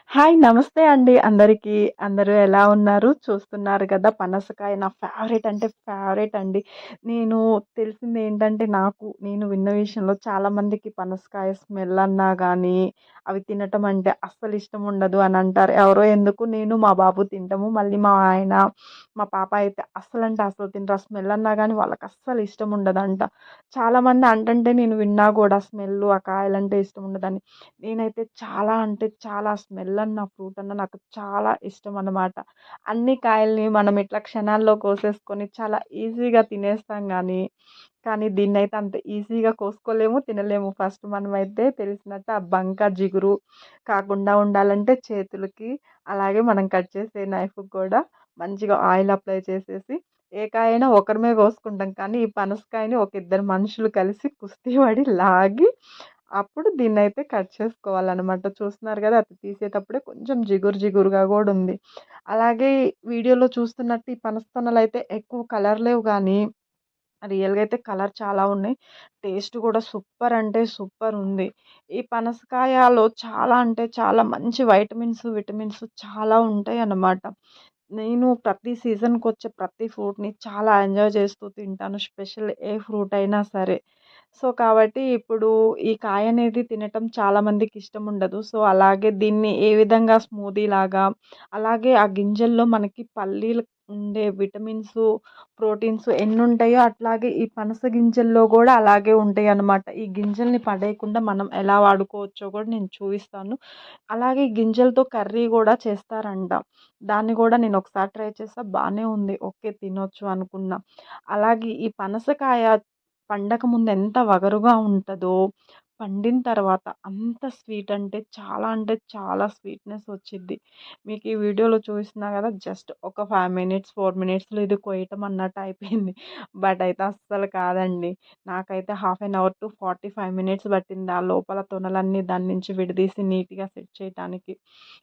Hi! నమస్తే అండి అందరికీ. అందరూ ఎలా ఉన్నారు? చూస్తున్నారు కదా! పనసకాయ నా ఫేవరెట్ అంటే ఫేవరెట్ అండి. నేను తెలిసిందేంటంటే నేను విన్న విషయంలో చాలామందికి పనసకాయ స్మెల్ అన్నా గానీ, అవి తినటం అంటే అస్సలు ఇష్టం ఉండదు అని అంటారు. ఎవరో ఎందుకు నేను, మా బాబు తింటాము. మళ్ళీ మా ఆయన, మా పాప అయితే అస్సలంటే అస్సలు తినరు. ఆ స్మెల్ అన్నా గానీ వాళ్ళకి అస్సలు ఇష్టం ఉండదంట. చాలామంది అంటుంటే నేను విన్నా గూడా స్మెల్లు ఆ కాయలంటే ఇష్టం ఉండదని. నేనైతే చాలా అంటే చాలా స్మెల్ అన్న, ఫ్రూట్ అన్న నాకు చాలా ఇష్టమనమాట. అన్ని కాయల్ని మనం ఇట్లా క్షణాల్లో కోసేసుకొని చాలా ఈజీగా తినేస్తాం కానీ దీన్నైతే అంత ఈజీగా కోసుకోలేము, తినలేము. ఫస్ట్ మనమైతే తెలిసినట్టు ఆ బంక, జిగురు కాకుండా ఉండాలంటే చేతులకి, అలాగే మనం కట్ చేసే నైఫ్‌కి కూడా మంచిగా ఆయిల్ అప్లై చేసేసి ఏ కాయైనా ఒకరమే కోసుకుంటాం. కానీ ఈ పనసకాయని ఒక ఇద్దరు మనుషులు కలిసి కుస్తీ పడి లాగి అప్పుడు దీన్నైతే కట్ చేసుకోవాలనమాట. చూస్తున్నారు గదా! అది తీసేటప్పుడే కొంచెం జిగురు జిగురుగా గూడా ఉంది. అలాగే వీడియోలో చూస్తున్నట్టు ఈ పనస తొనలైతే ఎక్కువ కలర్ లేవు గానీ, రియల్‌గా అయితే కలర్ చాలా ఉన్నాయి. టేస్ట్ గూడా సూపర్ అంటే సూపర్ ఉంది. ఈ పనసకాయలో చాలా అంటే చాలా మంచి విటమిన్స్ చాలా ఉంటాయన్నమాట. నేను ప్రతి సీజన్‌కొచ్చే ప్రతి ఫ్రూట్‌ని చాలా ఎంజాయ్ చేస్తూ తింటాను. స్పెషల్ ఏ ఫ్రూట్ అయినా సరే. సో, కాబట్టి ఇప్పుడు ఈ కాయనేది తినటం చాలా మందికిష్టముండదు. సో, అలాగే దీన్ని ఏ విధంగా స్మూదీలాగా, అలాగే ఆ గింజల్లో మనకి పల్లీలు ఉండే విటమిన్సు, ప్రోటీన్స్ ఎన్నుంటాయో అట్లాగే ఈ పనస గింజల్లో గూడా అలాగే ఉంటాయనమాట. ఈ గింజల్ని పడేయకుండా మనం ఎలా వాడుకోవచ్చో గూడా నేను చూయిస్తాను. అలాగే ఈ గింజలతో కర్రీ గూడా చేస్తారంట. దాన్ని గూడా నేనొకసారి ట్రై చేశా. బానే ఉంది. ఓకే. తినొచ్చు అనుకున్నా. అలాగే ఈ పనసకాయ పండక ముందు ఎంత వగరుగా ఉంటదో, పండిన తర్వాత అంత స్వీట్ అంటే చాలా స్వీట్‌నెస్ వచ్చిద్ది. మీకు ఈ వీడియోలో చూపిస్తున్నా గదా! జస్ట్ ఒక 5 మినిట్స్, 4 మినిట్స్‌లో ఇది కొయ్యటం అన్నట్టు అయిపోయింది. బట్ అయితే అస్సలు కాదండి. నాకైతే half an hour to 45 minutes పట్టింది. ఆ లోపల తొనలన్నీ దాని నుంచి విడదీసి నీట్‌గా సెట్ చేయటానికి.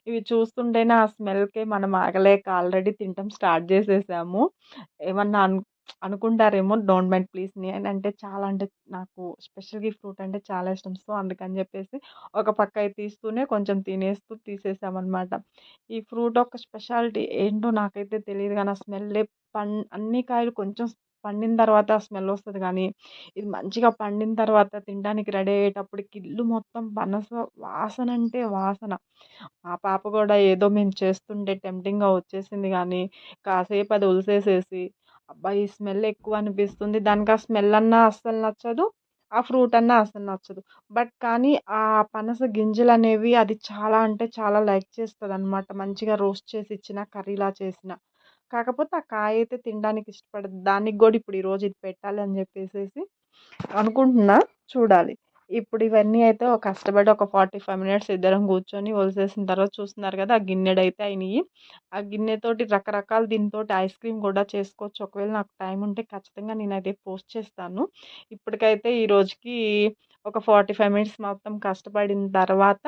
ఇవి చూస్తుంటేనే ఆ స్మెల్‌కే మనం ఆగలేక ఆల్రెడీ తినటం స్టార్ట్ చేసేసాము. ఏమన్నా అనుకుంటారేమో డోంట్ మైండ్ ప్లీజ్. నేనంటే చాలా అంటే నాకు స్పెషల్‌గా ఈ ఫ్రూట్ అంటే చాలా ఇష్టం. సో, అందుకని జెప్పేసి ఒక పక్క ఇది తీస్తూనే కొంచెం తినేస్తూ తీసేసామనమాట. ఈ ఫ్రూట్ యొక్క స్పెషాలిటీ ఏంటో నాకైతే తెలీదు గానీ, ఆ స్మెల్లే అన్ని కాయలు కొంచెం పండిన తర్వాత ఆ స్మెల్ ఒస్తది గానీ, ఇది మంచిగా పండిన తర్వాత తినడానికి రెడీ అయ్యేటప్పటికి ఇల్లు మొత్తం పనస వాసనంటే వాసన. మా పాప గూడా ఏదో మేము చేస్తుంటే టెంప్టింగ్‌గా వచ్చేసింది గానీ, కాసేపు అది ఒలిసేసేసి, అబ్బా! ఈ స్మెల్ ఎక్కువ అనిపిస్తుంది. దానికి ఆ స్మెల్ అన్నా అస్సలు నచ్చదు. ఆ ఫ్రూట్ అన్నా అసలు నచ్చదు. కానీ ఆ పనస గింజలనేవి అది చాలా అంటే చాలా లైక్ చేస్తదనమాట. మంచిగా రోస్ట్ చేసి ఇచ్చినా, కర్రీలా చేసినా. కాకపోతే ఆ కాయయితే తినడానికి ఇష్టపడదు. దానికి గూడా ఇప్పుడు ఈరోజు ఇది పెట్టాలి అని జెప్పేసేసి అనుకుంటున్నా. చూడాలి. ఇప్పుడు ఇవన్నీ అయితే కష్టపడి ఒక 45 మినిట్స్ ఇద్దరం కూర్చొని ఒలిసేసిన తర్వాత చూస్తున్నారు గదా! ఆ గిన్నెడైతే అయినియి. ఆ గిన్నెతోటి రకరకాల దీనితోటి ఐస్ క్రీమ్ గూడా చేసుకోవచ్చు. ఒకవేళ నాకు టైం ఉంటే ఖచ్చితంగా నేనైతే పోస్ట్ చేస్తాను. ఇప్పటికైతే ఈ రోజుకి ఒక 45 మినిట్స్ మొత్తం కష్టపడిన తర్వాత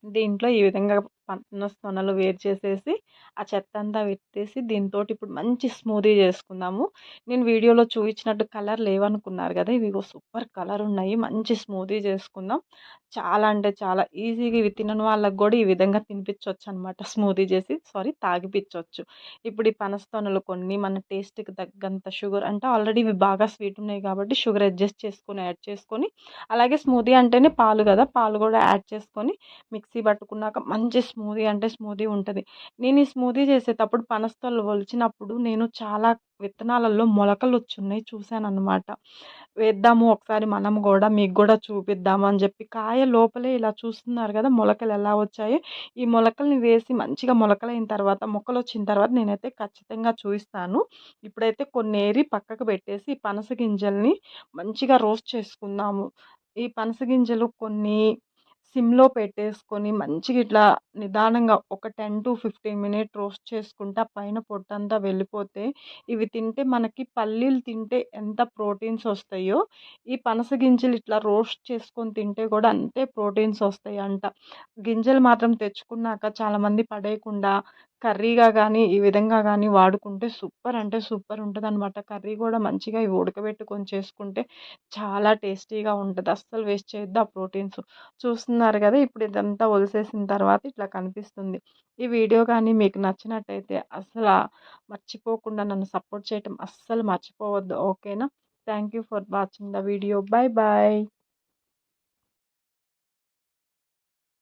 దీంట్లో ఈ విధంగా పనస తొనలు వేరు చేసేసి, ఆ చెత్తంతా ఎత్తేసి దీనితోటి ఇప్పుడు మంచి స్మూదీ చేసుకుందాము. నేను వీడియోలో చూయించినట్టు కలర్ లేవనుకున్నారు గదా! ఇవిగో సూపర్ కలరున్నాయి. మంచి స్మూదీ చేసుకుందాం. చాలా అంటే చాలా ఈజీగా ఇవి తినని వాళ్ళకి గూడా ఈ విధంగా తినిపించొచ్చనమాట. స్మూదీ చేసి తాగిపిచ్చొచ్చు. ఇప్పుడు ఈ పనస తొనలు కొన్ని మన టేస్ట్‌కి తగ్గంత షుగర్ అంటే ఆల్రెడీ ఇవి బాగా స్వీట్ ఉన్నాయి కాబట్టి షుగర్ అడ్జస్ట్ చేసుకొని, యాడ్ చేసుకొని, అలాగే స్మూదీ అంటేనే పాలు గదా! పాలు గూడా యాడ్ చేసుకొని మిక్సీ పట్టుకున్నాక మంచి స్మూదీ అంటే స్మూదీ ఉంటది. నేను ఈ స్మూదీ చేసేటప్పుడు పనసతొనలు ఒలిచినప్పుడు నేను చాలా విత్తనాలలో మొలకలొచ్చున్నాయి చూసాననమాట. వేద్దాము ఒకసారి మనం గూడా మీకు గూడా చూపిద్దాము అని జెప్పి కాయ లోపలే ఇలా చూస్తున్నారు గదా! మొలకలు ఎలా వచ్చాయో, ఈ మొలకల్ని వేసి మంచిగా మొలకలైన తర్వాత మొక్కలొచ్చిన తర్వాత నేనైతే ఖచ్చితంగా చూయిస్తాను. ఇప్పుడైతే కొన్నేరి పక్కకు పెట్టేసి ఈ పనస గింజల్ని మంచిగా రోస్ట్ చేసుకుందాము. ఈ పనస గింజలు కొన్ని సిమ్‌లో పెట్టేసుకొని మంచిగా ఇట్లా నిదానంగా ఒక 10-15 మినిట్ రోస్ట్ చేసుకుంటే ఆ పైన పొట్టంతా వెళ్ళిపోతే, ఇవి తింటే మనకి పల్లీలు తింటే ఎంత ప్రోటీన్స్ ఒస్తాయో, ఈ పనస గింజలు ఇట్లా రోస్ట్ చేసుకొని తింటే గూడా అంతే ప్రోటీన్స్ ఒస్తాయంట. గింజలు మాత్రం తెచ్చుకున్నాక చాలామంది పడేయకుండా కర్రీగా గానీ, ఈ విధంగా గానీ వాడుకుంటే సూపర్ అంటే సూపర్ ఉంటదనమాట. కర్రీ గూడా మంచిగా ఇవి ఉడకబెట్టుకొని చేసుకుంటే చాలా టేస్టీగా ఉంటది. అస్సలు వేస్ట్ చేయొద్దు ఆ ప్రోటీన్స్. చూస్తున్నారు గదా! ఇప్పుడు ఇదంతా ఒలిసేసిన తర్వాత ఇట్లా కనిపిస్తుంది. ఈ వీడియో గానీ మీకు నచ్చినట్టయితే మర్చిపోకుండా నన్ను సపోర్ట్ చేయటం అస్సలు మర్చిపోవద్దు. ఓకేనా? Thank you for watching the video. By.